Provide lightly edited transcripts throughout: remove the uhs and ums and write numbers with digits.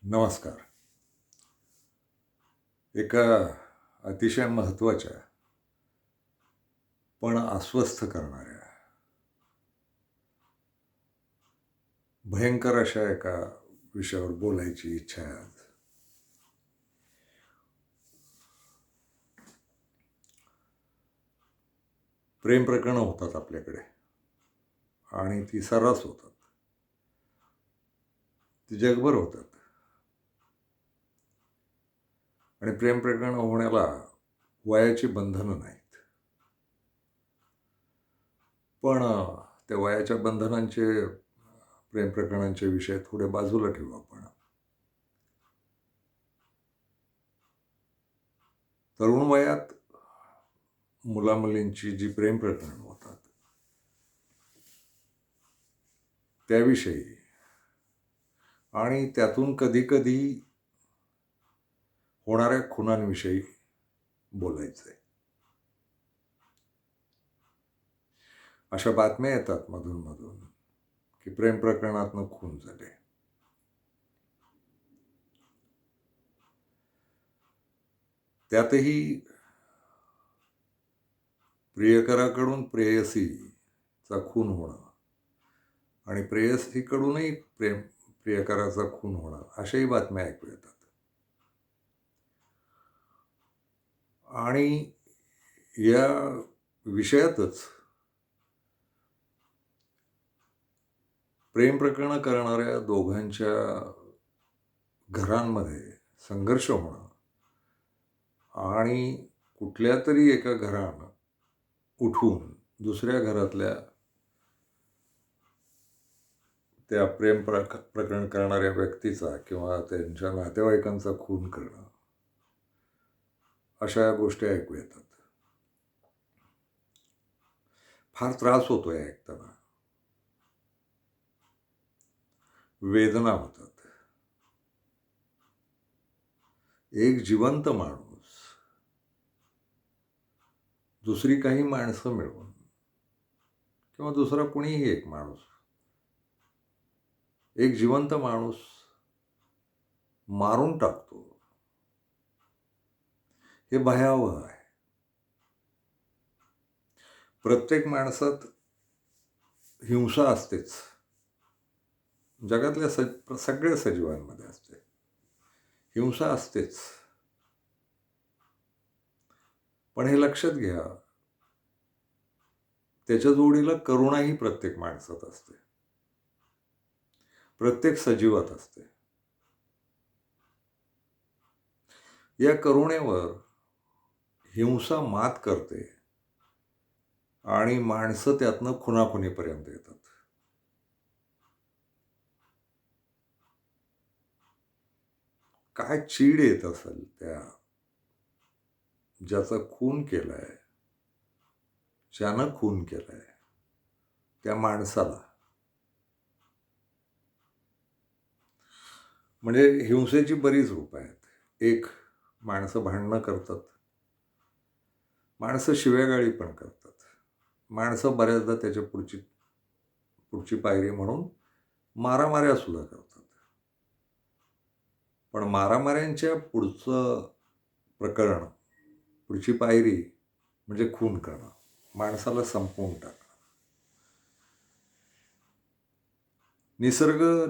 नमस्कार. एका अतिशय महत्त्वाच्या पण अस्वस्थ करणाऱ्या, भयंकर अशा एका विषयावर बोलायची इच्छा आहे आज. प्रेम प्रकरणं होतात आपल्याकडे आणि ती सर्रास होतात. ती जगभर होतात आणि प्रेम प्रकरणं होण्याला वयाची बंधनं नाहीत. पण त्या वयाच्या बंधनांचे प्रेम प्रकरणांचे विषय थोडे बाजूला ठेवू आपण. तरुण वयात मुलामुलींची जी प्रेम प्रकरणं होतात त्याविषयी आणि त्यातून कधी-कधी होणाऱ्या खुनांविषयी बोलायचं आहे. अशा बातम्या येतात मधून-मधून की प्रेम प्रकरणातनं खून झाले. त्यातही प्रियकराकडून प्रेयसीचा खून होणं आणि प्रेयसीकडूनही प्रियकराचा खून होणं अशाही बातम्या ऐकू येतात. आणि या विषयातच प्रेम प्रकरणं करणाऱ्या दोघांच्या घरांमध्ये संघर्ष होणं आणि कुठल्यातरी एका घरानं उठून दुसऱ्या घरातल्या त्या प्रकरण करणाऱ्या व्यक्तीचा किंवा त्यांच्या नातेवाईकांचा खून करणं अशा गोष्टी ऐकू येतात. फार त्रास होतोय ऐकताना. वेदना होतात. एक जिवंत माणूस दुसरी काही माणसं मिळवून किंवा दुसरा कुणीही एक माणूस, एक जिवंत माणूस मारून टाकतो. हे भयावह आहे. प्रत्येक माणसात हिंसा असतेच. जगातल्या सगळ्या सजीवांमध्ये असते. हिंसा असतेच. पण हे लक्षात घ्या, त्याच्या जोडीला करुणाही प्रत्येक माणसात असते. प्रत्येक सजीवात असते. या करुणेवर हिंसा मात करते आणि माणसं त्यातनं खुनाखुनीपर्यंत येतात. काय चीड येत असेल त्या ज्याचा खून केलाय, ज्यानं खून केलाय त्या माणसाला. म्हणजे हिंसेची बरीच रूपं आहेत. एक, माणसं भांडणं करतात. माणसं शिव्यागाळी पण करतात. माणसं बऱ्याचदा त्याच्या पुढची पायरी म्हणून मारामाऱ्या सुद्धा करतात. पण मारामाऱ्यांच्या पुढचं प्रकरण, पुढची पायरी म्हणजे खून करणं, माणसाला संपवून टाकणं.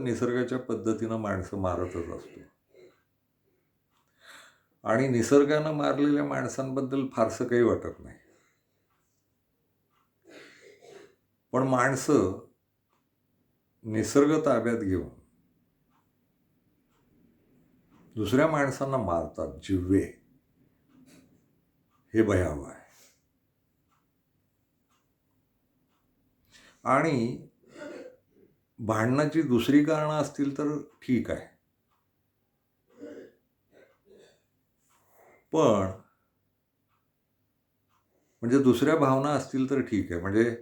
निसर्गाच्या पद्धतीनं माणसं मारतच असतो. आणि निसर्गानं मारलेल्या माणसांबद्दल फारसं काही वाटत नाही. पण माणसं निसर्ग ताब्यात घेऊन दुसऱ्या माणसांना मारतात, जिव्हे. हे भयावह आहे. आणि भांडणाची दुसरी कारणं असतील तर ठीक आहे. पण म्हणजे दुसऱ्या भावना असतील तर ठीक आहे. म्हणजे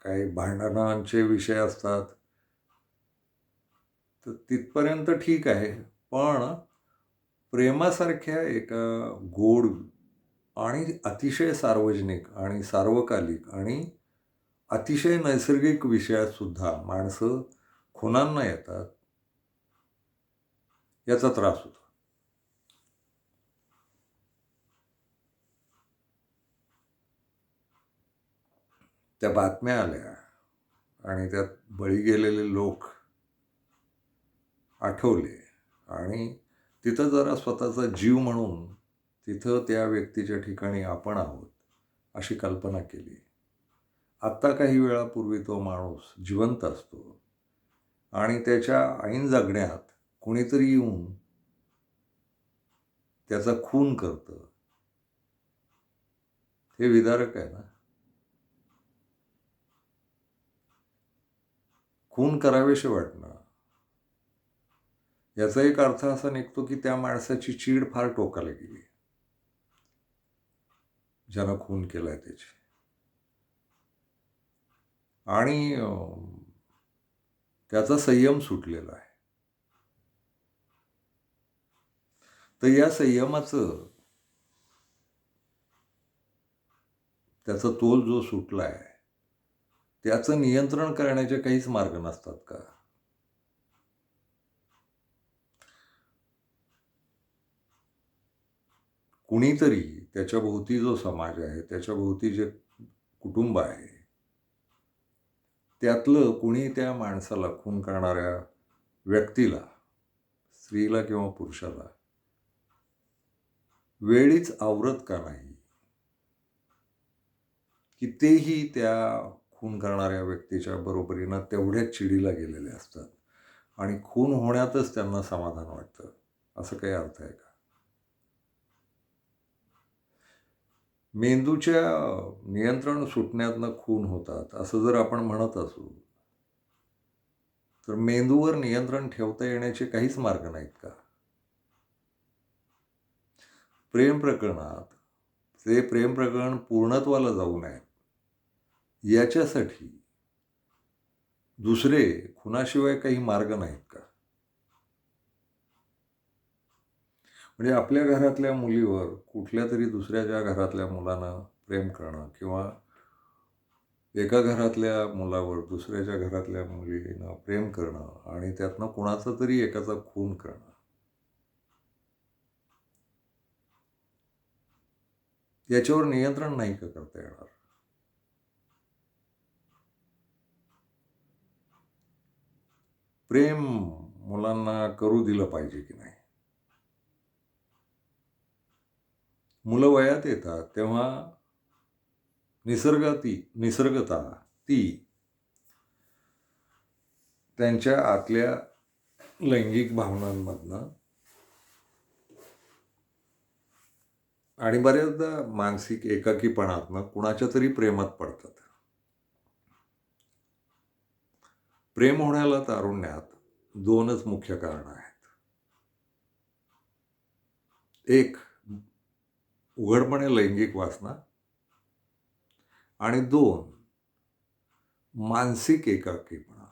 काही भांडणांचे विषय असतात तर तिथपर्यंत ठीक आहे. पण प्रेमासारख्या एका गोड आणि अतिशय सार्वजनिक आणि सार्वकालिक आणि अतिशय नैसर्गिक विषयात सुद्धा माणसं खुणांना येतात, याचा त्रास होतो. त्या बातम्या आल्या आणि त्यात बळी गेलेले लोक आठवले आणि तिथं जरा स्वतःचा जीव म्हणून तिथं त्या व्यक्तीच्या ठिकाणी आपण आहोत अशी कल्पना केली. आत्ता काही वेळापूर्वी तो माणूस जिवंत असतो आणि त्याच्या ऐन जगण्यात कुणीतरी येऊन त्याचा खून करतं. हे विदारक आहे ना. खून करावेसे वाटणं याचा एक अर्थ असा निघतो की त्या माणसाची चीड फार टोकाला गेली, ज्यानं खून केलाय त्याची. आणि त्याचा संयम सुटलेला आहे. तर या संयमाचं, त्याचा तोल जो सुटलाय त्याचं नियंत्रण करण्याचे काहीच मार्ग नसतात का? कुणीतरी त्याच्या भोवती जो समाज आहे, त्याच्या भोवती जे कुटुंब आहे, त्यातलं कुणी त्या माणसाला, खून करणाऱ्या व्यक्तीला, स्त्रीला किंवा पुरुषाला वेळीच आवरत का नाही? की तेही त्या खून करणाऱ्या व्यक्तीच्या बरोबरीनं तेवढ्याच चिडीला गेलेले असतात आणि खून होण्यातच त्यांना समाधान वाटतं. असं काही अर्थ आहे का? मेंदूच्या नियंत्रण सुटण्यातनं खून होतात असं जर आपण म्हणत असू, तर मेंदूवर नियंत्रण ठेवता येण्याचे काहीच मार्ग नाहीत का? प्रेम प्रकरणात ते प्रेम प्रकरण पूर्णत्वाला जाऊ नये याच्यासाठी दुसरे खुनाशिवाय काही मार्ग नाहीत का? म्हणजे आपल्या घरातल्या मुलीवर कुठल्या तरी दुसऱ्याच्या घरातल्या मुलानं प्रेम करणं किंवा एका घरातल्या मुलावर दुसऱ्याच्या घरातल्या मुलीनं प्रेम करणं आणि त्यातनं कुणाचा तरी एकाचा खून करणं, याच्यावर नियंत्रण नाही का करता येणार? प्रेम मुलांना करू दिलं पाहिजे की नाही? मुलं वयात येतात तेव्हा निसर्गता ती त्यांच्या आतल्या लैंगिक भावनांमधनं आणि बऱ्याचदा मानसिक एकाकीपणातनं कुणाच्या तरी प्रेमात पडतात. प्रेम होण्याला तारुण्यात दोनच मुख्य कारणं आहेत. एक, उघडपणे लैंगिक वासना आणि दोन, मानसिक एकाकीपणा.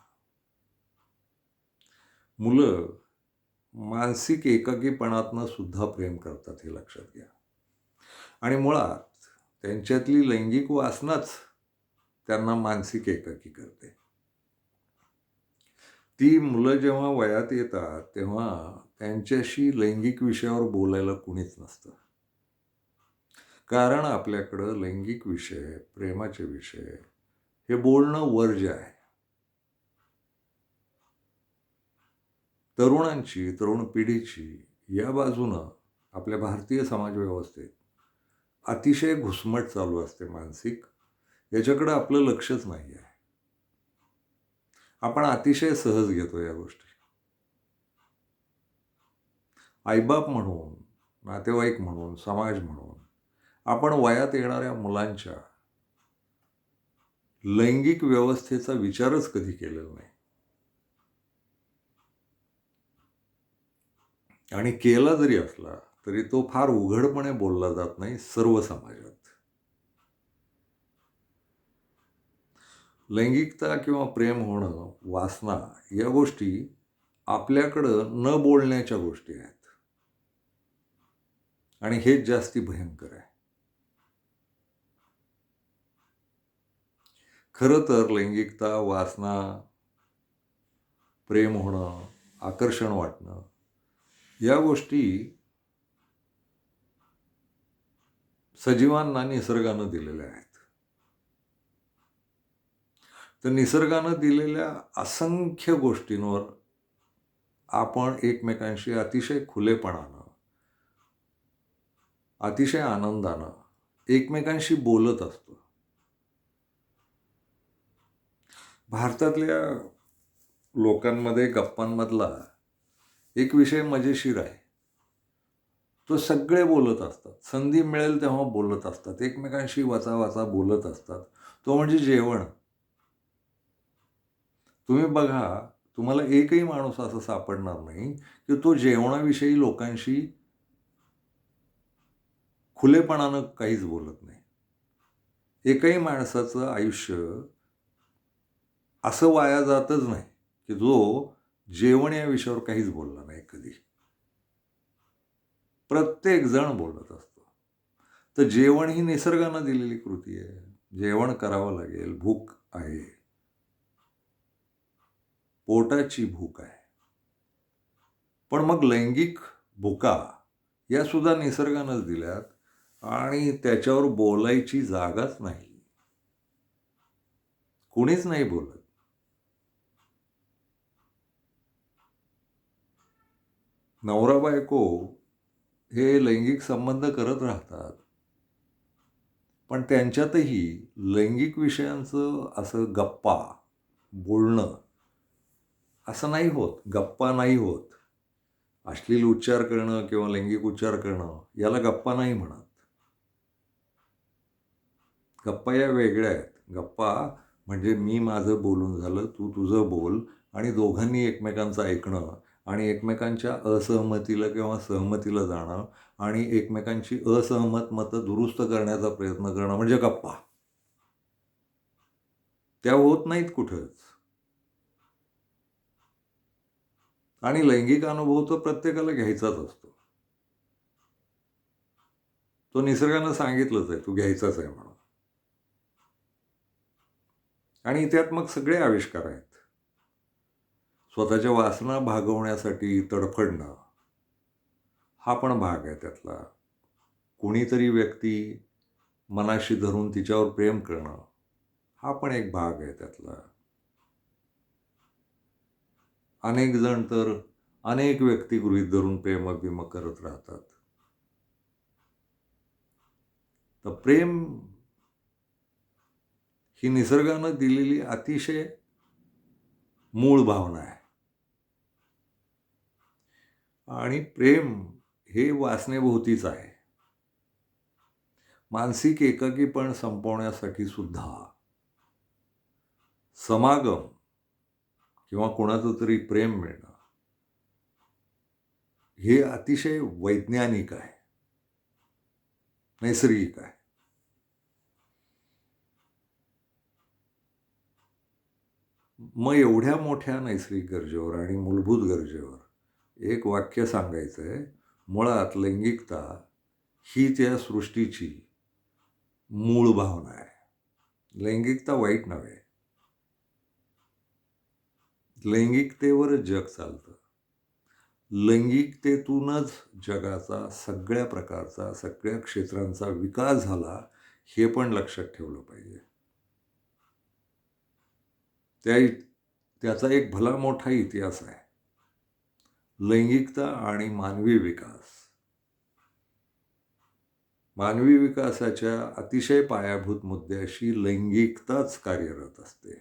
मुलं मानसिक एकाकीपणातनं सुद्धा प्रेम करतात, हे लक्षात घ्या. आणि मुळात त्यांच्यातली लैंगिक वासनाच त्यांना मानसिक एकाकी करते. ती मुलं जेव्हा वयात येतात तेव्हा त्यांच्याशी लैंगिक विषयावर बोलायला कुणीच नसतं. कारण आपल्याकडं लैंगिक विषय, प्रेमाचे विषय हे बोलणं वर्ज्य आहे. तरुणांची, तरुण पिढीची या बाजूनं आपल्या भारतीय समाजव्यवस्थेत अतिशय घुसमट चालू असते मानसिक. याच्याकडं आपलं लक्षच नाही आहे. आपण अतिशय सहज घेतो या गोष्टी. आईबाप म्हणून, नातेवाईक म्हणून, समाज म्हणून आपण वयात येणाऱ्या मुलांच्या लैंगिक व्यवस्थेचा विचारच कधी केलेला नाही. आणि केला जरी असला तरी तो फार उघडपणे बोलला जात नाही सर्व समाजात. लैंगिकता किंवा प्रेम होणं, वासना या गोष्टी आपल्याकडं न बोलण्याच्या गोष्टी आहेत. आणि हेच जास्ती भयंकर आहे. खरं तर लैंगिकता, वासना प्रेम होणं, आकर्षण वाटणं, या गोष्टी सजीवांना निसर्गानं दिलेल्या आहेत. तर निसर्गानं दिलेल्या असंख्य गोष्टींवर आपण एकमेकांशी अतिशय खुलेपणानं, अतिशय आनंदानं एकमेकांशी बोलत असतो. भारतातल्या लोकांमध्ये गप्पांमधला एक विषय मजेशीर आहे. तो सगळे बोलत असतात. संधी मिळेल तेव्हा बोलत असतात. एकमेकांशी वाचा बोलत असतात. तो म्हणजे जेवण. तुम्ही बघा, तुम्हाला एकही माणूस असा सापडणार नाही की तो जेवणाविषयी लोकांशी खुलेपणानं काहीच बोलत नाही. एकही माणसाचं आयुष्य असं वाया जातच नाही की जो जेवण या विषयावर काहीच बोलला नाही कधी. प्रत्येक जण बोलत असतो. तर जेवण ही निसर्गानं दिलेली कृती आहे. जेवण करावं लागेल. भूक आहे. पोटाची भूक आहे. पण मग लैंगिक भुका या सुद्धा निसर्गानंच दिल्यात आणि त्याच्यावर बोलायची जागाच नाही. कुणीच नाही बोलत. नवरा बायको हे लैंगिक संबंध करत राहतात. पण त्यांच्यातही लैंगिक विषयांचं असं गप्पा, बोलणं असं नाही होत. गप्पा नाही होत. अश्लील उच्चार करणं किंवा लैंगिक उच्चार करणं याला गप्पा नाही म्हणत. गप्पा या वेगळ्या आहेत. गप्पा म्हणजे मी माझं बोलून झालं, तू तुझं बोल आणि दोघांनी एकमेकांचं ऐकणं आणि एकमेकांच्या असहमतीला किंवा सहमतीला जाणं आणि एकमेकांची असहमत मतं दुरुस्त करण्याचा प्रयत्न करणं म्हणजे गप्पा. त्या होत नाहीत कुठंच. आणि लैंगिक अनुभव तर प्रत्येकाला घ्यायचाच असतो. तो निसर्गानं सांगितलंच आहे, तू घ्यायचाच आहे म्हणून. आणि त्यात मग सगळे आविष्कार आहेत. स्वतःच्या वासना भागवण्यासाठी तडफडणं हा पण भाग आहे त्यातला. कुणीतरी व्यक्ती मनाशी धरून तिच्यावर प्रेम करणं हा पण एक भाग आहे त्यातला. अनेक जण तर अनेक व्यक्ती गृहीत धरून प्रेम करत राहतात. तर प्रेम ही निसर्गानं दिलेली अतिशय मूळ भावना आहे. आणि प्रेम हे वासनेभोवतीच आहे. मानसिक एकाकीपण संपवण्यासाठी सुद्धा समागम किंवा कोणाचं तरी प्रेम मिळणं हे अतिशय वैज्ञानिक आहे, नैसर्गिक आहे. मग एवढ्या मोठ्या नैसर्गिक गरजेवर आणि मूलभूत गरजेवर एक वाक्य सांगायचं आहे. मुळात लैंगिकता ही त्या सृष्टीची मूळ भावना आहे. लैंगिकता वाईट नव्हे. लैंगिकतेवरच जग चालतं. लैंगिकतेतूनच जगाचा सगळ्या प्रकारचा, सगळ्या क्षेत्रांचा विकास झाला हे पण लक्षात ठेवलं पाहिजे. त्याचा एक भला मोठा इतिहास आहे. लैंगिकता आणि मानवी विकास. मानवी विकासाच्या अतिशय पायाभूत मुद्द्याशी लैंगिकताच कार्यरत असते.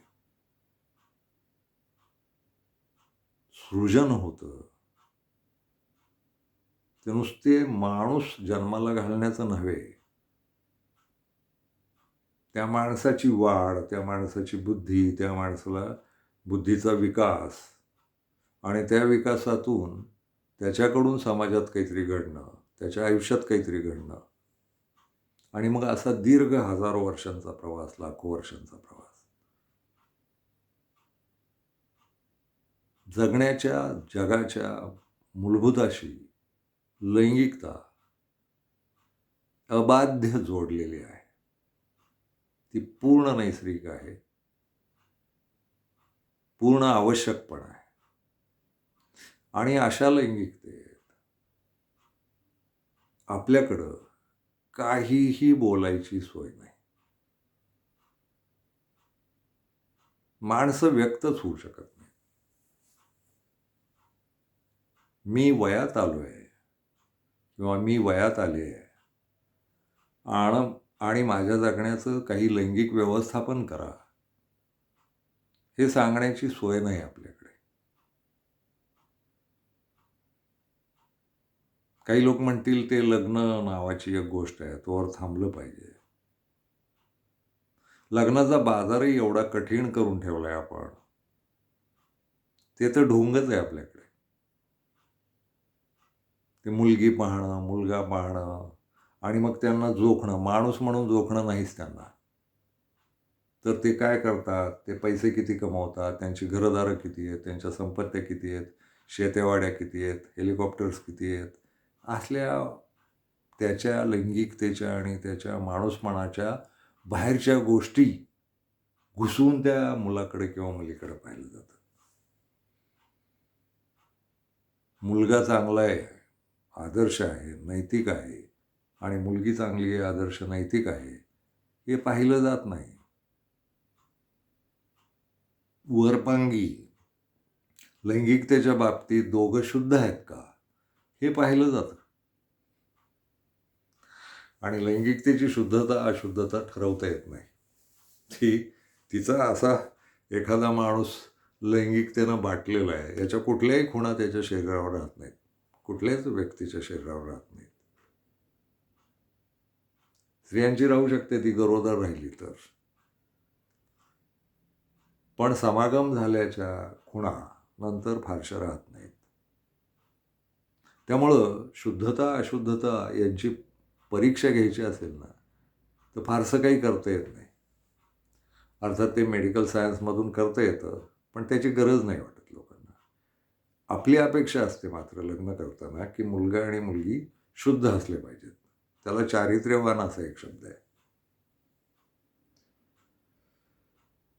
सृजन होतं. ते नुसते माणूस जन्माला घालण्याचं नव्हे. त्या माणसाची वाढ, त्या माणसाची बुद्धी, त्या माणसाला बुद्धीचा विकास आणि त्या विकासातून त्याच्याकडून समाजात काहीतरी घडणं, त्याच्या आयुष्यात काहीतरी घडणं आणि मग असा दीर्घ हजारो वर्षांचा प्रवास, लाखो वर्षांचा प्रवास. जगण्याच्या, जगाच्या मूलभूताशी लैंगिकता अबाध्य जोडलेली आहे. ती पूर्ण नैसर्गिक आहे. पूर्ण आवश्यक पण आहे. आणि अशा लैंगिकतेत आपल्याकडं काहीही बोलायची सोय नाही. माणसं व्यक्तच होऊ शकत नाही. मी वयात आलोय किंवा मी वयात आली आहे आणि माझ्या जगण्याचं काही लैंगिक व्यवस्थापन करा, हे सांगण्याची सोय नाही आपल्याकडे. काही लोक म्हणतील ते लग्न नावाची एक गोष्ट आहे, तोवर थांबलं पाहिजे. लग्नाचा बाजारही एवढा कठीण करून ठेवलाय आपण. ते तर ढोंगच आहे आपल्याकडे. ते मुलगी पाहणं, मुलगा पाहणं आणि मग त्यांना जोखणं, माणूस म्हणून जोखणं नाहीच त्यांना. तर ते काय करतात, ते पैसे किती कमवतात, त्यांची घरदारं किती आहेत, त्यांच्या संपत्त्या किती आहेत, शेतेवाड्या किती आहेत, हेलिकॉप्टर्स किती आहेत, असल्या त्याच्या लैंगिकतेच्या आणि त्याच्या माणूसपणाच्या बाहेरच्या गोष्टी घुसवून त्या मुलाकडे किंवा मुलीकडे पाहिलं जातं. मुलगा चांगला आहे, आदर्श आहे, नैतिक आहे आणि मुलगी चांगली आहे, आदर्श, नैतिक आहे, हे पाहिलं जात नाही. वरपांगी लैंगिकतेच्या बाबतीत दोघं शुद्ध आहेत का, हे पाहिलं जातं. आणि लैंगिकतेची शुद्धता अशुद्धता ठरवता येत नाही. तिचा असा एखादा माणूस लैंगिकतेनं बाटलेला आहे, याच्या कुठल्याही खुणा त्याच्या शरीरावर राहत नाहीत, कुठल्याच व्यक्तीच्या शरीरावर राहत नाहीत. स्त्रियांची राहू शकते, ती गरोदर राहिली तर. पण समागम झाल्याच्या खुणा नंतर फारशा राहत नाहीत. त्यामुळं शुद्धता अशुद्धता यांची परीक्षा घ्यायची असेल ना, तर फारसं काही करता येत नाही. अर्थात ते मेडिकल सायन्समधून करता येतं, पण त्याची गरज नाही वाटत लोकांना. आपली अपेक्षा असते मात्र लग्न करताना की मुलगा आणि मुलगी शुद्ध असले पाहिजेत. त्याला चारित्र्यवान असा एक शब्द आहे.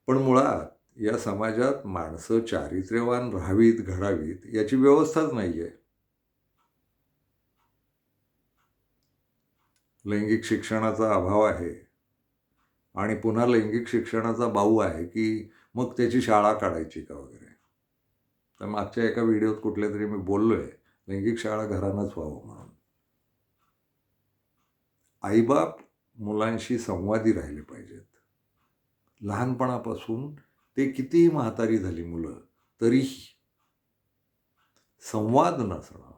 पण मुळात या समाजात माणसं चारित्र्यवान राहावीत, घडावीत याची व्यवस्थाच नाही आहे. लैंगिक शिक्षणाचा अभाव आहे आणि पुन्हा लैंगिक शिक्षणाचा बाऊ आहे की मग त्याची शाळा काढायची का वगैरे. तर मागच्या एका व्हिडिओत कुठल्या तरी मी बोललोय, लैंगिक शाळा घरानंच व्हावं म्हणून. आईबाप मुलांशी संवादी राहिले पाहिजेत. लहानपणापासून ते कितीही म्हातारी झाली मुलं, तरीही संवाद नसणं,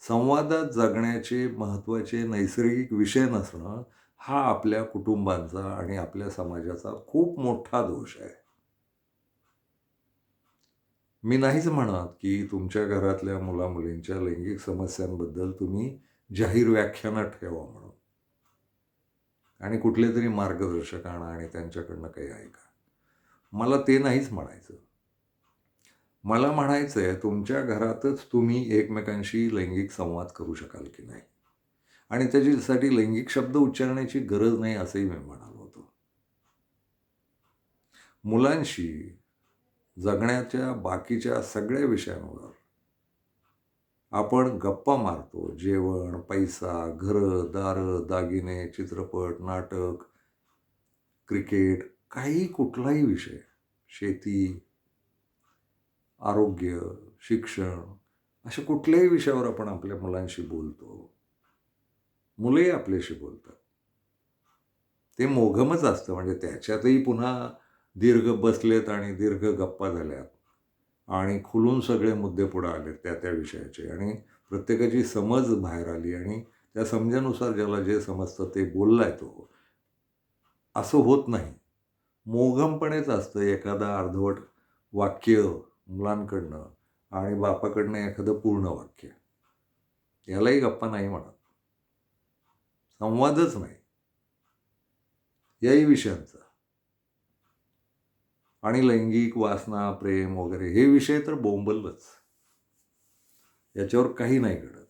संवादात जगण्याचे महत्त्वाचे नैसर्गिक विषय नसणं, हा आपल्या कुटुंबांचा आणि आपल्या समाजाचा खूप मोठा दोष आहे. मी नाहीच म्हणत की तुमच्या घरातल्या मुलामुलींच्या लैंगिक समस्यांबद्दल तुम्ही जाहीर व्याख्यानं ठेवा म्हणून आणि कुठले तरी मार्गदर्शक आणा आणि त्यांच्याकडनं काही ऐका. मला ते नाहीच म्हणायचं. मला म्हणायचं आहे, तुमच्या घरातच तुम्ही एकमेकांशी लैंगिक संवाद करू शकाल की नाही, आणि त्याच्यासाठी लैंगिक शब्द उच्चारण्याची गरज नाही असंही मी म्हणालो होतो. मुलांशी जगण्याच्या बाकीच्या सगळ्या विषयांवर आपण गप्पा मारतो. जेवण, पैसा, घरं, दारं, दागिने, चित्रपट, नाटक, क्रिकेट, काही कुठलाही विषय, शेती, आरोग्य, शिक्षण, अशा कुठल्याही विषयावर आपण आपल्या मुलांशी बोलतो. मुलंही आपल्याशी बोलतात. ते मोघमच असतं, म्हणजे त्याच्यातही पुन्हा दीर्घ बसलेत आणि दीर्घ गप्पा झाल्यात आणि खुलून सगळे मुद्दे पुढे आलेत त्या विषयाचे आणि प्रत्येकाची समज बाहेर आली आणि त्या समजेनुसार ज्याला जे समजतं ते बोललाय तो. असं होत नाही. मोघमपणेच असतं. एखादा अर्धवट वाक्य मुलांकडनं आणि बापाकडनं एखादं पूर्ण वाक्य. यालाही गप्पा नाही म्हणत. संवादच नाही याही विषयांचा. आणि लैंगिक वासना, प्रेम वगैरे हे विषय तर बोंबलच. याच्यावर काही नाही घडत.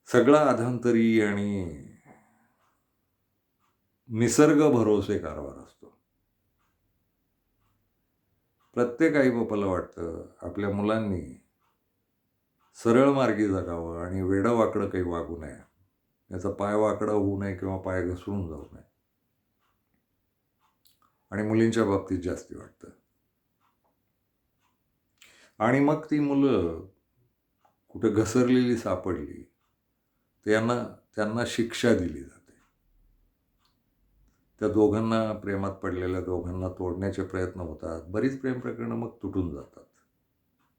सगळा अधांतरी आणि निसर्ग भरोसे कारभार असतो. प्रत्येक आईबापाला वाटतं आपल्या मुलांनी सरळ मार्गी जगावं आणि वेडं-वाकडं काही वागू नये. त्याचा पाय वाकडा होऊ नये किंवा पाय घसरून जाऊ नये. आणि मुलींच्या बाबतीत जास्ती वाटतं. आणि मग ती मुलं कुठे घसरलेली सापडली, त्यांना त्यांना शिक्षा दिली जाते. त्या दोघांना प्रेमात पडलेल्या दोघांना तोडण्याचे प्रयत्न होतात. बरीच प्रेम प्रकरणं मग तुटून जातात,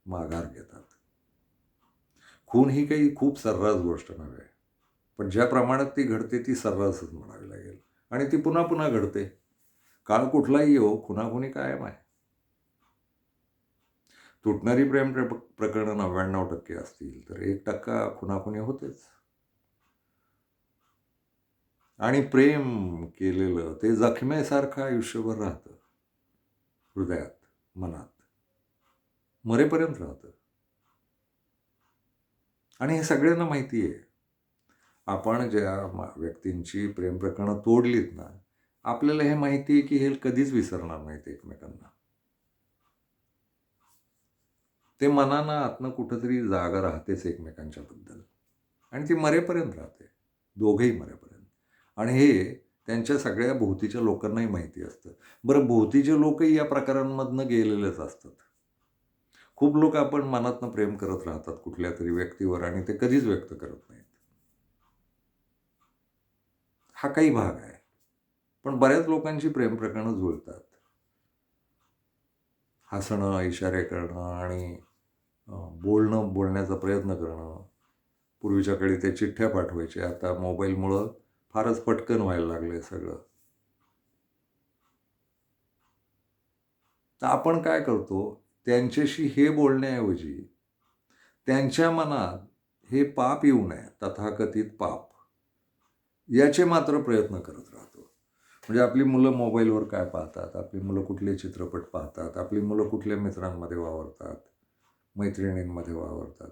माघार घेतात. खून ही काही खूप सर्रास गोष्ट नव्हे. पण ज्या प्रमाणात ती घडते ती सर्रासच म्हणावी लागेल. आणि ती पुन्हा पुन्हा घडते. काळ कुठलाही येवो, खुनाखुनी कायम आहे. तुटणारी प्रेम प्रकरणं 99% असतील, तर 1% खुनाखुनी होतेच. आणि प्रेम केलेलं ते जखमेसारखं आयुष्यभर राहतं. हृदयात, मनात. मरेपर्यंत राहतं. आणि हे सगळ्यांना माहिती आहे. आपण ज्या व्यक्तींची प्रेम प्रकरणं तोडलीत ना, आपल्याला हे माहिती आहे की हे कधीच विसरणार नाहीत एकमेकांना. ते मनानं आतनं कुठेतरी जागा राहतेच एकमेकांच्याबद्दल. आणि ती मरेपर्यंत राहते. दोघंही मरेपर्यंत. आणि हे त्यांच्या सगळ्या भोवतीच्या लोकांनाही माहिती असतं. बरं, भोवतीचे लोकही या प्रकारांमधनं गेलेलेच असतात. खूप लोक आपण मनातनं प्रेम करत राहतात कुठल्यातरी व्यक्तीवर आणि ते कधीच व्यक्त करत नाहीत. हा काही भाग आहे. पण बऱ्याच लोकांची प्रेम प्रकरणं जुळतात. हसणं, इशारे करणं आणि बोलण्याचा प्रयत्न करणं. पूर्वीच्या काळी ते चिठ्ठ्या पाठवायचे. आता मोबाईलमुळं फारच पटकन व्हायला लागलंय सगळं. तर आपण काय करतो, त्यांच्याशी हे बोलण्याऐवजी त्यांच्या मनात हे पाप येऊ नये, तथाकथित पाप, याचे मात्र प्रयत्न करत राहतो. म्हणजे आपली मुलं मोबाईलवर काय पाहतात, आपली मुलं कुठले चित्रपट पाहतात, आपली मुलं कुठल्या मित्रांमध्ये वावरतात, मैत्रिणींमध्ये वावरतात,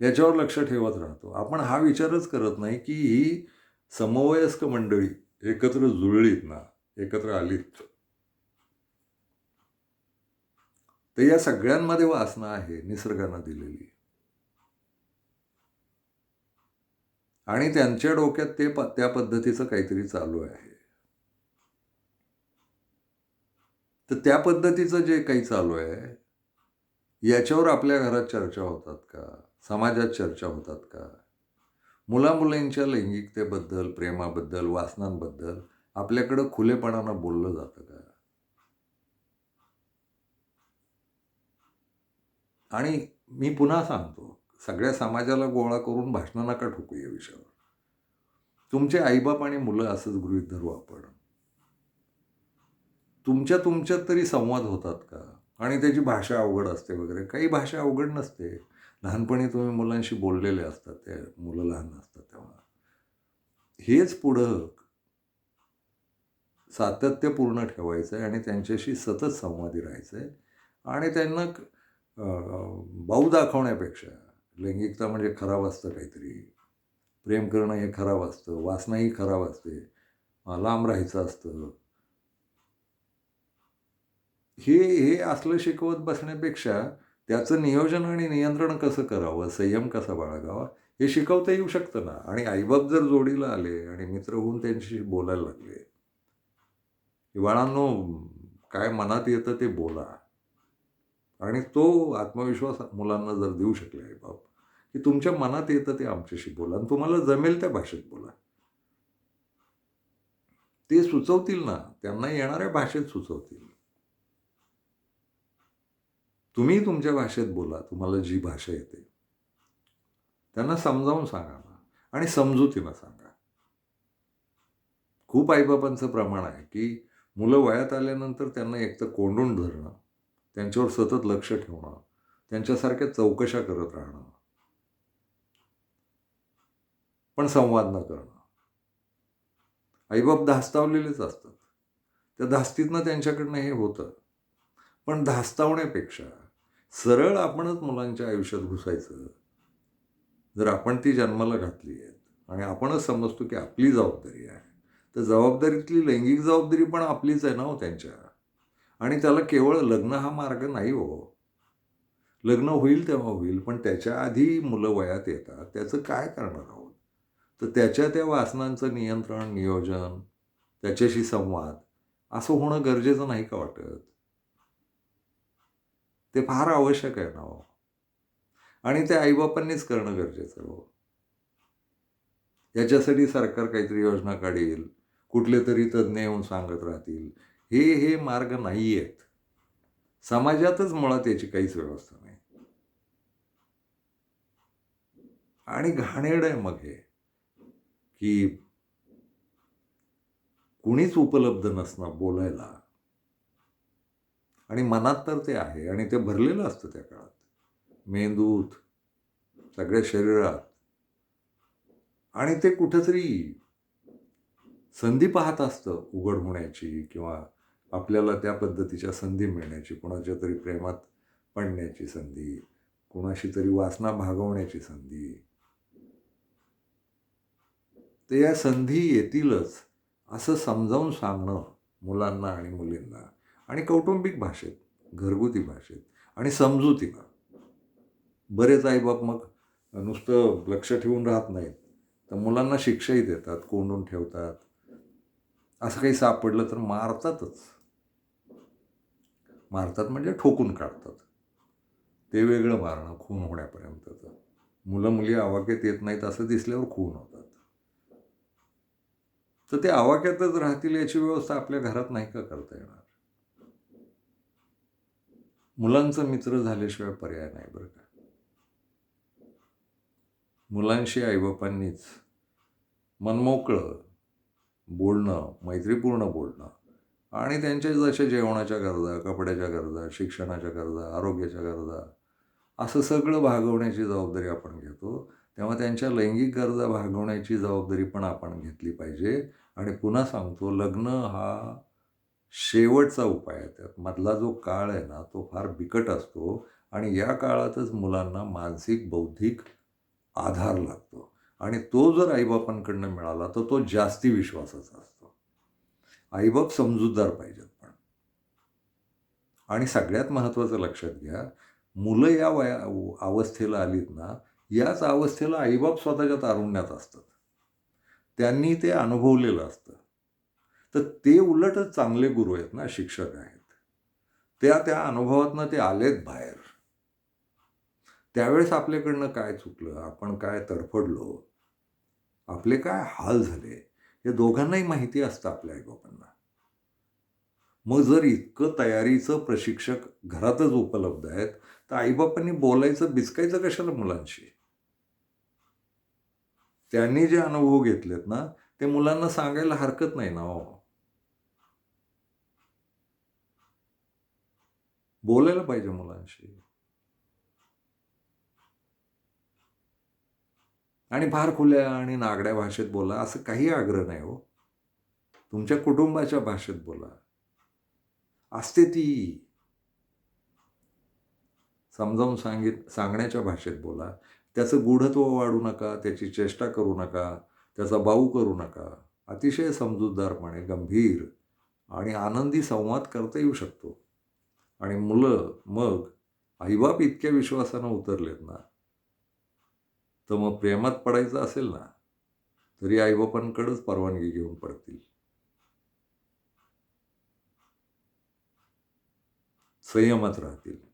याच्यावर लक्ष ठेवत राहतो. आपण हा विचारच करत नाही की ही समवयस्क मंडळी एकत्र जुळलीत ना, एकत्र आलीत, तर या सगळ्यांमध्ये वासना आहे निसर्गानं दिलेली. आणि त्यांच्या डोक्यात त्या पद्धतीचं काहीतरी चालू आहे. तर त्या पद्धतीचं जे काही चालू आहे, याच्यावर आपल्या घरात चर्चा होतात का? समाजात चर्चा होतात का? मुलामुलींच्या लैंगिकतेबद्दल, प्रेमाबद्दल, वासनांबद्दल आपल्याकडं खुलेपणानं बोललं जातं का? आणि मी पुन्हा सांगतो, सगळ्या समाजाला गोळा करून भाषणं नका ठोकू या विषयावर. तुमचे आईबाप आणि मुलं असंच गृहीत धरू आपण. तुमच्यात तरी संवाद होतात का? आणि त्याची भाषा अवघड असते वगैरे. काही भाषा अवघड नसते. लहानपणी तुम्ही मुलांशी बोललेले असतात, ते मुलं लहान असतात तेव्हा. हेच पुढं सातत्यपूर्ण ठेवायचं आहे आणि त्यांच्याशी सतत संवादी राहायचं आहे. आणि त्यांना बाऊ दाखवण्यापेक्षा, लैंगिकता म्हणजे खराब असतं काहीतरी, प्रेम करणं हे खराब असतं, वासनाही खराब असते, लांब राहायचं असतं, हे असलं शिकवत बसण्यापेक्षा त्याचं नियोजन आणि नियंत्रण कसं करावं, संयम कसा बाळगावा, हे शिकवता येऊ शकतं ना. आणि आईबाप जर जोडीला आले आणि मित्र होऊन त्यांच्याशी बोलायला लागले, की बाळांनो, काय मनात येतं ते बोला. आणि तो आत्मविश्वास मुलांना जर देऊ शकले आईबाप, की तुमच्या मनात येतं ते आमच्याशी बोला आणि तुम्हाला जमेल त्या भाषेत बोला. ते सुचवतील ना, त्यांना येणाऱ्या भाषेत सुचवतील. तुम्ही तुमच्या भाषेत बोला, तुम्हाला जी भाषा येते. त्यांना समजावून सांगा ना आणि समजुतीनं सांगा. खूप आईबापांचं प्रमाण आहे, की मुलं वयात आल्यानंतर त्यांना एकतर कोंडून धरणं, त्यांच्यावर सतत लक्ष ठेवणं, त्यांच्यासारख्या चौकशा करत राहणं, पण संवाद न करणं. आईबाप धास्तावलेलेच असतात. त्या धास्तीतनं त्यांच्याकडनं हे होतं. पण धास्तावण्यापेक्षा सरळ आपणच मुलांच्या आयुष्यात घुसायचं. जर आपण ती जन्माला घातली आहेत आणि आपणच समजतो की आपली जबाबदारी आहे, तर जबाबदारीतली लैंगिक जबाबदारी पण आपलीच आहे ना हो त्यांच्या. आणि त्याला केवळ लग्न हा मार्ग नाही हो. लग्न होईल तेव्हा होईल, पण त्याच्या आधी मुलं वयात येतात. त्याचं काय करणार आहोत? तर त्याच्या त्या वासनांचं नियंत्रण, नियोजन, त्याच्याशी संवाद असं होणं गरजेचं नाही का वाटत? ते फार आवश्यक आहे ना हो. आणि ते आई-बापांनीच करणं गरजेचं आहे हो. याच्यासाठी सरकार काहीतरी योजना काढेल, कुठलेतरी तज्ञ येऊन सांगत राहतील. हे मार्ग नाही आहेत. समाजातच मुळात याची काहीच व्यवस्था नाही. आणि घाणेरडं आहे मग हे, की कुणीच उपलब्ध नसणं बोलायला आणि मनात तर ते आहे आणि ते भरलेलं असतं त्या काळात. मेंदूत, सगळ्या शरीरात आणि ते कुठेतरी संधी पाहत असतं उघड होण्याची किंवा आपल्याला त्या पद्धतीच्या संधी मिळण्याची, कोणाच्या तरी प्रेमात पडण्याची संधी, कोणाशी तरी वासना भागवण्याची संधी. तर या संधी येतीलच असं समजावून सांगणं मुलांना आणि मुलींना आणि कौटुंबिक भाषेत, घरगुती भाषेत आणि समजुतीनं. बरेच आई-बाप मग नुसतं लक्ष ठेवून राहत नाहीत. तर मुलांना शिक्षाही देतात, कोंडून ठेवतात. असं काही सापडलं तर मारतातच. मारतात म्हणजे ठोकून काढतात. ते वेगळं मारणं खून होण्यापर्यंतचं. मुलं-मुली आवाक्यात येत नाहीत असं दिसल्यावर खून होतात. तर ते आवाक्यातच राहतील याची व्यवस्था आपल्या घरात नाही का करता येणार? मुलांचा मित्र झाल्याशिवाय पर्याय नाही बरं का. मुलांशी आई-बापांनीच मनमोकळं बोलणं, मैत्रीपूर्ण बोलणं आणि त्यांच्या जशा जेवणाच्या गरजा, कपड्याच्या गरजा, शिक्षणाच्या गरजा, आरोग्याच्या गरजा असं सगळं भागवण्याची जबाबदारी आपण घेतो. तेव्हा त्यांच्या लैंगिक गरजा भागवण्याची जबाबदारी पण आपण घेतली पाहिजे. आणि पुन्हा सांगतो, लग्न हा शेवटचा उपाय आहे. त्यात मधला जो काळ आहे ना, तो फार बिकट असतो आणि या काळातच मुलांना मानसिक, बौद्धिक आधार लागतो आणि तो जर आई-बापांकडनं मिळाला, तर तो जास्ती विश्वासाचा असतो. आई-बाप समजूतदार पाहिजेत पण. आणि सगळ्यात महत्त्वाचं लक्षात घ्या, मुलं या अवस्थेला आलीत ना, याच अवस्थेला आई-बाप स्वतःच्या तारुण्यात असतात. त्यांनी ते अनुभवलेलं असतं. तर ते उलटच चांगले गुरु आहेत ना, शिक्षक आहेत. त्या अनुभवातनं ते आलेत बाहेर. त्यावेळेस आपल्याकडनं काय चुकलं, आपण काय तडफडलो, आपले काय हाल झाले, हे दोघांनाही माहिती असतं आपल्या आई-बापांना. मग जर इतकं तयारीचं प्रशिक्षक घरातच उपलब्ध आहेत, तर आई-बापांनी बोलायचं, बिचकायचं कशाला मुलांशी? त्यांनी जे अनुभव घेतलेत ना, ते मुलांना सांगायला हरकत नाही ना हो. बोलायला पाहिजे मुलांशी. आणि फार खुल्या आणि नागड्या भाषेत बोला, असं काही आग्रह नाही हो. तुमच्या कुटुंबाच्या भाषेत बोला. असते ती. समजावून सांगण्याच्या भाषेत बोला. त्याचं गूढत्व वाढवू नका, त्याची चेष्टा करू नका, त्याचा बाऊ करू नका. अतिशय समजूतदारपणे, गंभीर आणि आनंदी संवाद करता येऊ शकतो. आणि मुलं मग आई-बाप इतक्या विश्वासानं उतरलेत ना, तर मग प्रेमात पडायचं असेल ना, तरी आई-बापांकडेच परवानगी घेऊन पडतील. संयमात राहतील.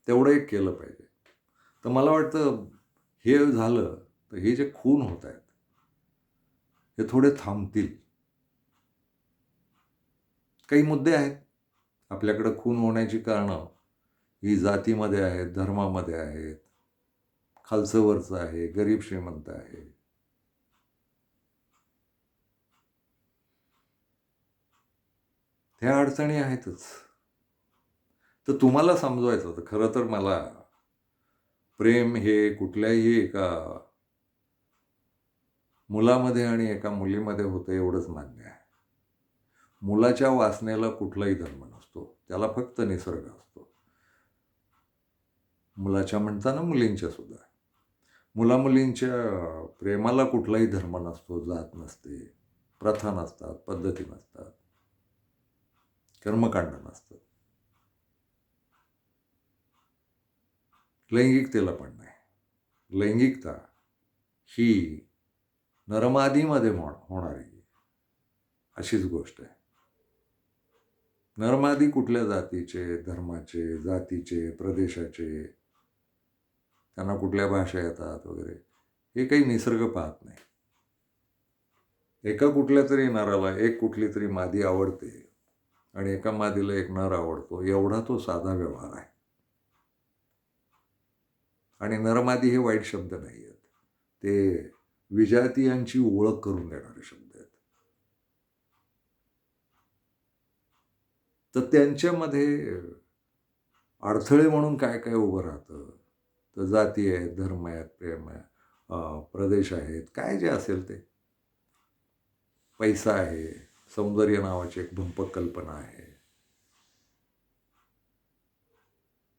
तेवढं एक केलं पाहिजे. तर मला वाटतं हे झालं, तर हे जे खून होत आहेत, हे थोडे थांबतील. काही मुद्दे आहेत. आपल्याकडं खून होण्याची कारणं ही जातीमध्ये आहेत, धर्मामध्ये आहेत, खालचं वरचं आहे, गरीब श्रीमंत आहे. ह्या अडचणी आहेतच. तर तुम्हाला समजवायचं होतं. खरं तर मला प्रेम हे कुठल्याही एका मुलामध्ये आणि एका मुलीमध्ये होतं एवढंच मान्य आहे. मुलाच्या वासनेला कुठलाही धर्म नसतो. त्याला फक्त निसर्ग असतो. मुलाच्या म्हणताना मुलींच्या सुद्धा. मुला-मुलींच्या प्रेमाला कुठलाही धर्म नसतो, जात नसते, प्रथा नसतात, पद्धती नसतात. कर्मकांड नसतं. लैंगिकतेला पण नाही. लैंगिकता ही नरमादीमध्ये होणारी अशीच गोष्ट आहे. नरमादी कुठल्या जातीचे, धर्माचे, जातीचे, प्रदेशाचे, त्यांना कुठल्या भाषा येतात वगैरे, हे काही निसर्ग पाहत नाही. एका कुठल्या तरी नराला एक कुठली तरी मादी आवडते आणि एका मादीला एक नर आवडतो, एवढा तो साधा व्यवहार आहे. आणि नरमादी हे वाईट शब्द नाही आहेत, ते विजातीयांची ओळख करून देणारे शब्द आहेत. तर त्यांच्यामध्ये अडथळे म्हणून काय काय उभं राहतं, तर जाती आहेत, धर्म आहेत, प्रेम आहे, प्रदेश आहेत, काय जे असेल ते, पैसा आहे, सौंदर्य नावाची एक भंपक कल्पना आहे.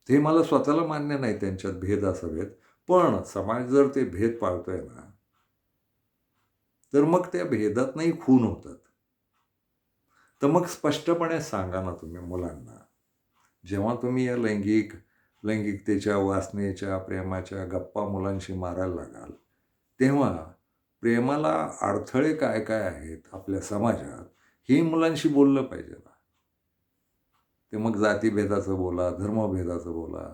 ते मला स्वतःला मान्य नाही त्यांच्यात भेद असावेत, पण समाज जर ते भेद पाळतोय ना, तर मग त्या भेदातनंही खून होतात. तर मग स्पष्टपणे सांगा ना तुम्ही मुलांना, जेव्हा तुम्ही या लैंगिकतेच्या, वासनेच्या, प्रेमाच्या गप्पा मुलांशी मारायला लागाल, तेव्हा प्रेमाला अडथळे काय काय आहेत आपल्या समाजात, हे मुलांशी बोललं पाहिजे ना. ते मग जातीभेदाचं बोला, धर्मभेदाचं बोला,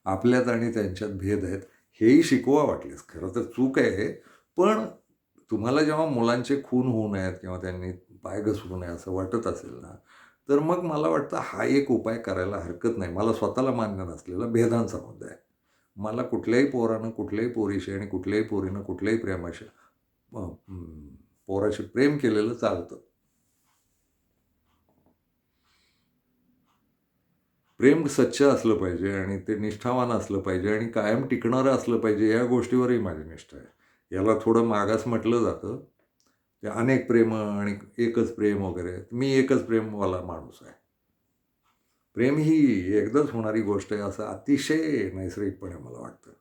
आपल्यात आणि त्यांच्यात भेद आहेत हेही शिकवा वाटलेस. खरं तर चूक आहे, पण तुम्हाला जेव्हा मुलांचे खून होऊ नयेत किंवा त्यांनी पाय घसरू नये असं वाटत असेल ना, तर मग मला वाटतं हा एक उपाय करायला हरकत नाही. मला स्वतःला मान्य नसलेला भेदांचा मुद्दा आहे. मला कुठल्याही पोरानं कुठल्याही पोरीशी आणि कुठल्याही पोरीनं कुठल्याही पोराशी प्रेम केलेलं चालतं. प्रेम सच्च असलं पाहिजे आणि ते निष्ठावान असलं पाहिजे आणि कायम टिकणारं असलं पाहिजे, या गोष्टीवरही माझी निष्ठा आहे. याला थोडं मागास म्हटलं जातं. ते अनेक प्रेमं आणि एकच प्रेम वगैरे. मी एकच प्रेमवाला माणूस आहे. प्रेम ही एकदाच होणारी गोष्ट आहे असं अतिशय नैसर्गिकपणे मला वाटतं.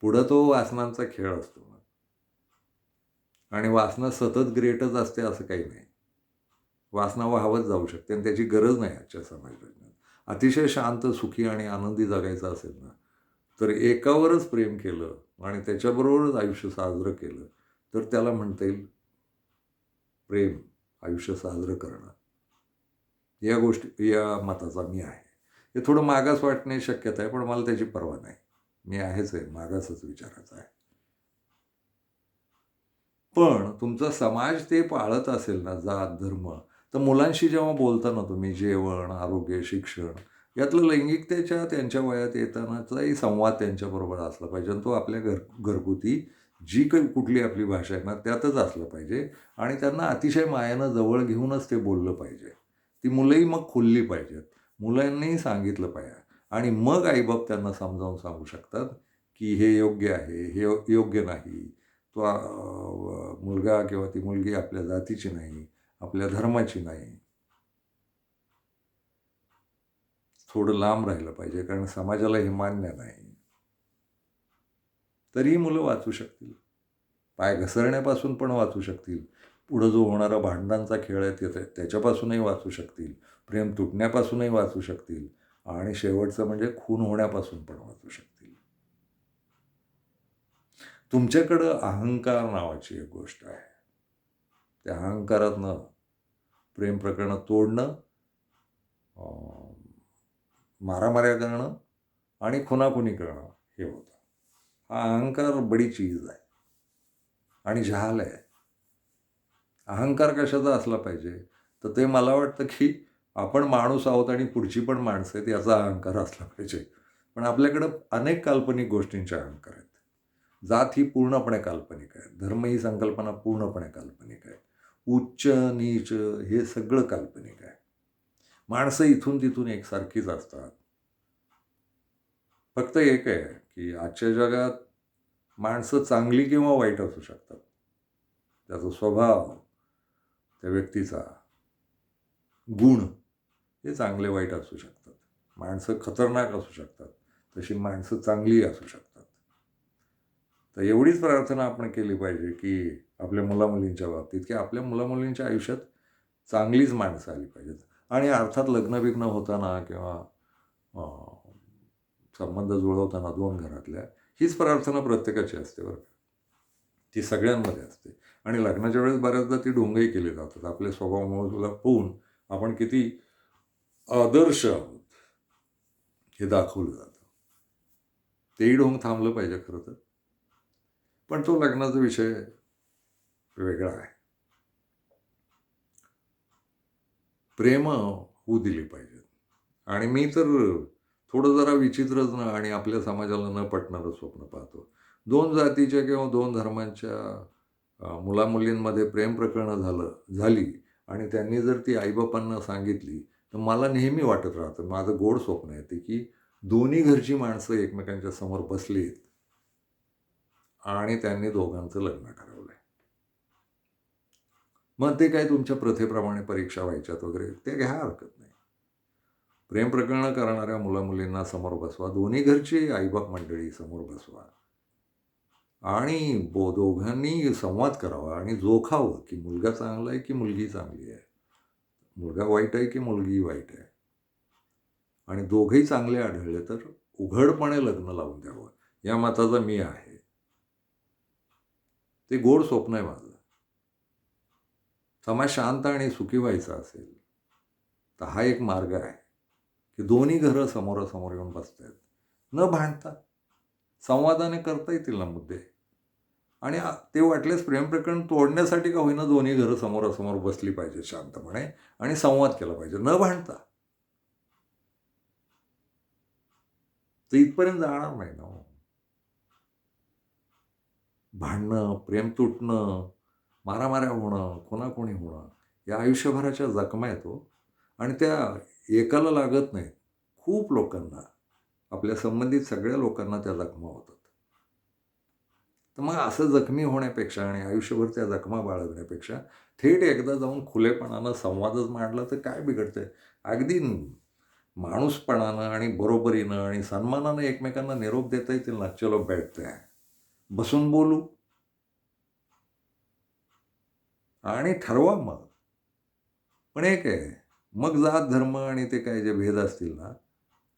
पुढं तो वासनांचा खेळ असतो आणि वासना सतत ग्रेटच असते असं काही नाही. वासना वाहवत जाऊ शकते आणि त्याची गरज नाही आजच्या समाजात. अतिशय शांत, सुखी आणि आनंदी जगायचं असेल ना, तर एकावरच प्रेम केलं आणि त्याच्याबरोबरच आयुष्य साजरं केलं, तर त्याला म्हणता येईल प्रेम, आयुष्य साजरं करणं. या मताचा मी आहे. हे थोडं मागास वाटण्याची शक्यता आहे, पण मला त्याची पर्वा नाही. मी आहेच आहे, मागासच विचारायचा आहे. पण तुमचा समाज ते पाळत असेल ना, जात, धर्म, तर मुलांशी जेव्हा बोलता ना तुम्ही, जेवण, आरोग्य, शिक्षण, यातलं लैंगिकतेच्या त्यांच्या वयात येतानाचाही संवाद त्यांच्याबरोबर असला पाहिजे आणि तो आपल्या घरगुती जी काही कुठली आपली भाषा आहे ना, त्यातच असलं पाहिजे आणि त्यांना अतिशय मायेनं जवळ घेऊनच ते बोललं पाहिजे. ती मुलंही मग खुलली पाहिजेत. मुलांनीही सांगितलं पाहिजे आणि मग आई-बाप त्यांना समजावून सांगू शकतात, की हे योग्य आहे, हे योग्य नाही. तो मुलगा किंवा ती मुलगी आपल्या जातीची नाही, आपल्या धर्माची नाही. थोडं लांब राहिलं पाहिजे, कारण समाजाला हे मान्य नाही. तरीही मुलं वाचू शकतील. पाय घसरण्यापासून पण वाचू शकतील. पुढं जो होणारा भांडणांचा खेळ आहे त्याच्यापासूनही वाचू शकतील. प्रेम तुटण्यापासूनही वाचू शकतील आणि शेवटचं म्हणजे खून होण्यापासून पण वाचू शकतील. तुमच्याकडं अहंकार नावाची एक गोष्ट आहे. त्या अहंकारातनं प्रेम प्रकरणं तोडणं, मारामाऱ्या करणं आणि खुनाखुनी करणं हे होतं. हा अहंकार बडी चीज आहे आणि जहाल आहे. अहंकार कशाचा असला पाहिजे, तर ते मला वाटतं की आपण माणूस आहोत आणि पुढची पण माणसं आहेत याचा अहंकार असला पाहिजे. पण आपल्याकडं अनेक काल्पनिक गोष्टींचे अहंकार आहेत. जात ही पूर्णपणे काल्पनिक आहे. धर्म ही संकल्पना पूर्णपणे काल्पनिक आहे. उच्च, नीच हे सगळं काल्पनिक आहे. माणसं इथून तिथून एकसारखीच असतात. फक्त एक आहे की आजच्या जगात माणसं चांगली किंवा वाईट असू शकतात. त्याचा स्वभाव, त्या व्यक्तीचा गुण हे चांगले वाईट असू शकतात. माणसं खतरनाक असू शकतात, तशी माणसं चांगली असू शकतात. तर एवढीच प्रार्थना आपण केली पाहिजे की आपल्या मुलामुलींच्या बाबतीत, की आपल्या मुलामुलींच्या आयुष्यात चांगलीच माणसं आली पाहिजेत. आणि अर्थात लग्न-बिग्न होताना किंवा अ, संबंध जुळवताना 2 घरातल्या, हीच प्रार्थना प्रत्येकाची असते बरं का. ती सगळ्यांमध्ये असते. आणि लग्नाच्या वेळेस बऱ्याचदा ती ढोंगही केली जातात. आपले स्वभाव पाहून आपण किती आदर्श आहोत, हे दाखवलं जातं. तेही ढोंग थांबलं पाहिजे खरं तर. पण तो लग्नाचा विषय वेगळा आहे. प्रेमं होऊ दिली पाहिजेत. आणि मी तर थोडं जरा विचित्रच ना आणि आपल्या समाजाला न पटणारं स्वप्न पाहतो. 2 जातीच्या किंवा 2 धर्मांच्या मुला-मुलींमध्ये प्रेम प्रकरणं झाली आणि त्यांनी जर ती आई-बापांना सांगितली, तर मला नेहमी वाटत राहतं, माझं गोड स्वप्न आहे ते, की दोन्ही घरची माणसं एकमेकांच्या समोर बसलीत आणि त्यांनी दोघांचं लग्न ठरवलंय. मग ते काय तुमच्या प्रथेप्रमाणे परीक्षा व्हायच्यात वगैरे, ते घ्या हरकत नाही. प्रेम प्रकरणं करणाऱ्या मुला-मुलींना समोर बसवा. दोन्ही घरची आई-बाप मंडळी समोर बसवा. आणि दोघांनी संवाद करावा आणि जोखावं, की मुलगा चांगला आहे की मुलगी चांगली आहे. मुलगा वाईट आहे की मुलगी वाईट आहे. आणि दोघंही चांगले आढळले तर उघडपणे लग्न लावून द्यावं, या मताचा मी आहे. ते गोड स्वप्न आहे माझं. समाज शांत आणि सुखी व्हायचा असेल, तर हा एक मार्ग आहे, की दोन्ही घरं समोरासमोर येऊन बसतायत. न भांडता संवादाने करता येतील ना मुद्दे. आणि ते वाटल्यास प्रेमप्रकरण तोडण्यासाठी का होईना दोन्ही घरं समोरासमोर बसली पाहिजेत शांतपणे आणि संवाद केला पाहिजे, न भांडता. तर इथपर्यंत जाणार नाही ना हो. भांडणं, प्रेम तुटणं, मारामाऱ्या होणं, खुणाखुणी होणं, या आयुष्यभराच्या जखमा आहेत हो. आणि त्या एकाला लागत नाहीत. खूप लोकांना, आपल्या संबंधित सगळ्या लोकांना त्या जखमा होतात. तर मग असं जखमी होण्यापेक्षा आणि आयुष्यभर त्या जखमा बाळगण्यापेक्षा थेट एकदा जाऊन खुलेपणानं संवादच मांडला तर काय बिघडतंय? अगदी माणूसपणानं आणि बरोबरीनं आणि सन्मानानं एकमेकांना निरोप देता येतील ना, "चलो बैठते हैं, बसून बोलू." आणि ठरवा मग. पण एक आहे, मग जात, धर्म आणि ते काय जे भेद असतील ना,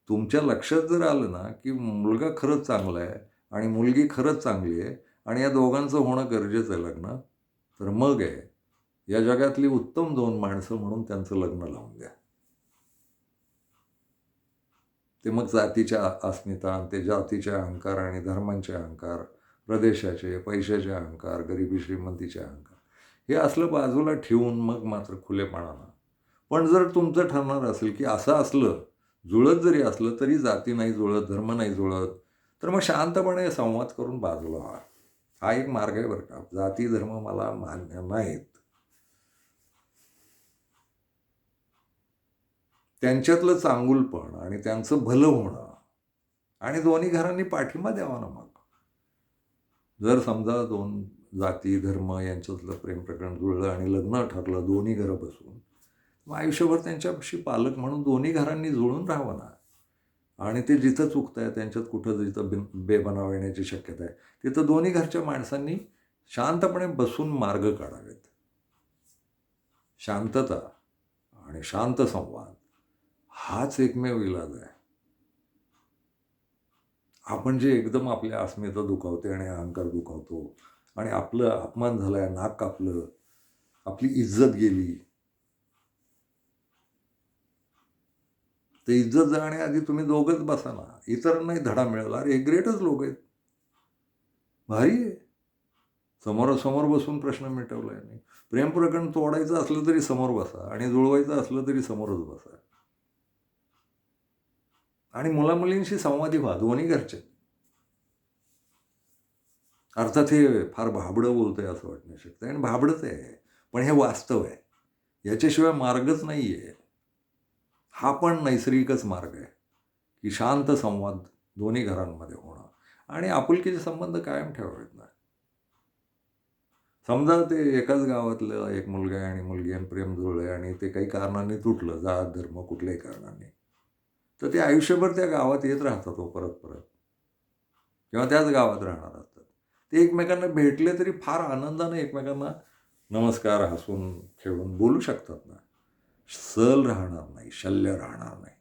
तुमच्या लक्षात जर आलं ना, की मुलगा खरंच चांगला आहे आणि मुलगी खरंच चांगली आहे आणि या दोघांचं होणं गरजेचं आहे लग्न, तर मग आहे, या जगातली उत्तम 2 माणसं म्हणून त्यांचं लग्न लावून द्या. ते मग जातीच्या अस्मिता आणि ते जातीचे अहंकार आणि धर्मांचे अहंकार, प्रदेशाचे, पैशाचे अहंकार, गरिबी-श्रीमंतीचे अहंकार, हे असलं बाजूला ठेवून मग मात्र खुलेपणानं. पण जर तुमचं ठरणार असेल, की असं असलं, जुळत जरी असलं तरी जाती नाही जुळत, धर्म नाही जुळत, तर मग शांतपणे संवाद करून बाजूला व्हा. हा एक मार्ग आहे बरं का. जाती, धर्म मला मान्य नाहीत. त्यांच्यातलं चांगुलपण आणि त्यांचं भलं होणं आणि दोन्ही घरांनी पाठिंबा द्यावा ना मग. जर समजा 2 जाती, धर्म यांच्यातलं प्रेम प्रकरण जुळलं आणि लग्न ठरलं दोन्ही घरं बसून, मग आयुष्यभर त्यांच्यापाशी पालक म्हणून दोन्ही घरांनी जुळून राहावं ना. आणि ते जिथं चुकतंय त्यांच्यात कुठं जिथं बेबनाव येण्याची शक्यता आहे, तिथं दोन्ही घरच्या माणसांनी शांतपणे बसून मार्ग काढावेत. शांतता आणि शांत संवाद हाच एकमेव इलाज आहे. आपण जे एकदम आपल्या अस्मिता दुखावते आणि अहंकार दुखावतो आणि आपलं अपमान झालाय, नाक कापलं, आपली इज्जत गेली. तर इज्जत जाण्याआधी तुम्ही दोघंच बसा ना. इतरांनाही धडा मिळेल. अरे, हे ग्रेटच लोक आहेत. भारी आहे. समोरासमोर बसून प्रश्न मिटवला यांनी. प्रेम प्रकरण तोडायचं असलं तरी समोर बसा आणि जुळवायचं असलं तरी समोरच बसा. आणि मुला-मुलींशी संवादी व्हा, दोन्ही घरचे. अर्थात हे फार भाबडं बोलतंय असं वाटणं शक्य आहे आणि भाबडंच आहे. पण हे वास्तव आहे. याच्याशिवाय मार्गच नाहीये. हा पण नैसर्गिकच मार्ग आहे, की शांत संवाद दोन्ही घरांमध्ये होणं आणि आपुलकीचे संबंध कायम ठेवावेत ना. समजा ते एकाच गावातलं एक मुलगा आहे आणि मुलगी आणि प्रेम जुळलंय आणि ते काही कारणांनी तुटलं, जात, धर्म कुठल्याही कारणाने. तर ते आयुष्यभर त्या गावात येत राहतात हो परत-परत किंवा त्याच गावात राहणार असतात. ते एकमेकांना भेटले तरी फार आनंदाने एकमेकांना नमस्कार हसून खेळून बोलू शकतात ना. सल राहणार नाही, शल्य राहणार नाही.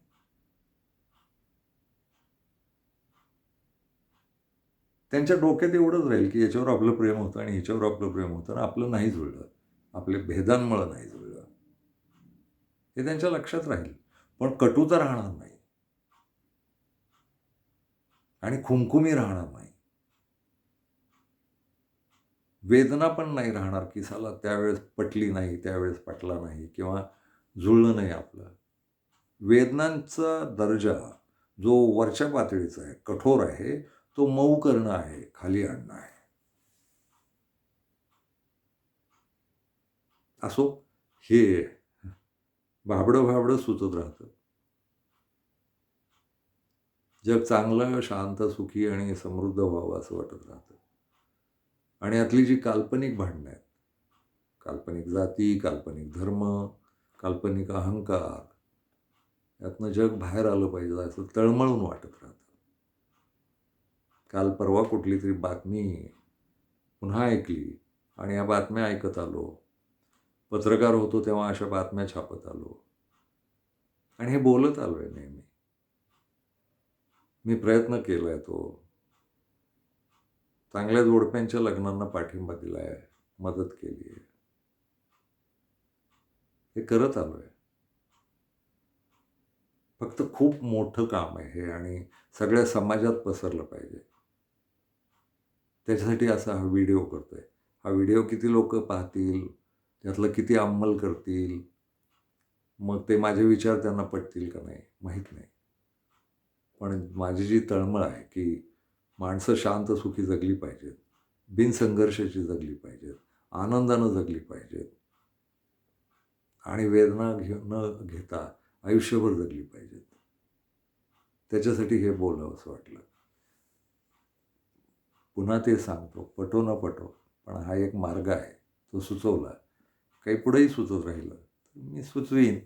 त्यांच्या डोक्यात एवढंच राहील, की याच्यावर आपलं प्रेम होतं आणि ह्याच्यावर आपलं प्रेम होतं आणि आपलं नाही जुळलं. आपल्या भेदांमुळं नाही जुळलं. हे त्यांच्या लक्षात राहील. पण कटुता राहणार नाही आणि खुमखुमी राहणार नाही. वेदना पण नाही राहणार, की साला त्यावेळेस पटली नाही, त्यावेळेस पटला नाही किंवा जुळलं नाही आपलं. वेदनांचा दर्जा जो वरच्या पातळीचा आहे, कठोर आहे, तो मऊ करणं आहे, खाली आणणं आहे. असो, हे भाबडं-भाबडं सुचत राहतं. जग चांगलं, शांत, सुखी आणि समृद्ध व्हावं असं वाटत राहतं. आणि यातली जी काल्पनिक भांडणं आहेत, काल्पनिक जाती, काल्पनिक धर्म, काल्पनिक अहंकार, यातनं जग बाहेर आलं पाहिजे असं तळमळून वाटत राहतं. काल परवा कुठलीतरी बातमी पुन्हा ऐकली आणि या बातम्या ऐकत आलो. पत्रकार होतो तेव्हा अशा बातम्या छापत आलो आणि हे बोलत आलोय नेहमी. मी प्रयत्न केलाय तो. चांगल्या जोडप्यांच्या लग्नांना पाठिंबा दिलाय, मदत केली आहे. हे करत आलोय. फक्त खूप मोठं काम आहे हे आणि सगळ्या समाजात पसरलं पाहिजे. त्याच्यासाठी असा हा व्हिडिओ करतोय. हा व्हिडिओ किती लोकं पाहतील, त्यातलं किती अंमल करतील, मग ते माझे विचार त्यांना पटतील का नाही, माहीत नाही. पण माझी जी तळमळ आहे, की माणसं शांत सुखी जगली पाहिजेत, बिनसंघर्षाची जगली पाहिजेत, आनंदानं जगली पाहिजेत आणि वेदना न घेता आयुष्यभर जगली पाहिजेत. त्याच्यासाठी हे बोलावंसं वाटलं. पुन्हा ते सांगतो, पटो न पटो, पण हा एक मार्ग आहे. तो सुचवला. काही पुढेही सुचत राहिलं, तर मी सुचवीन.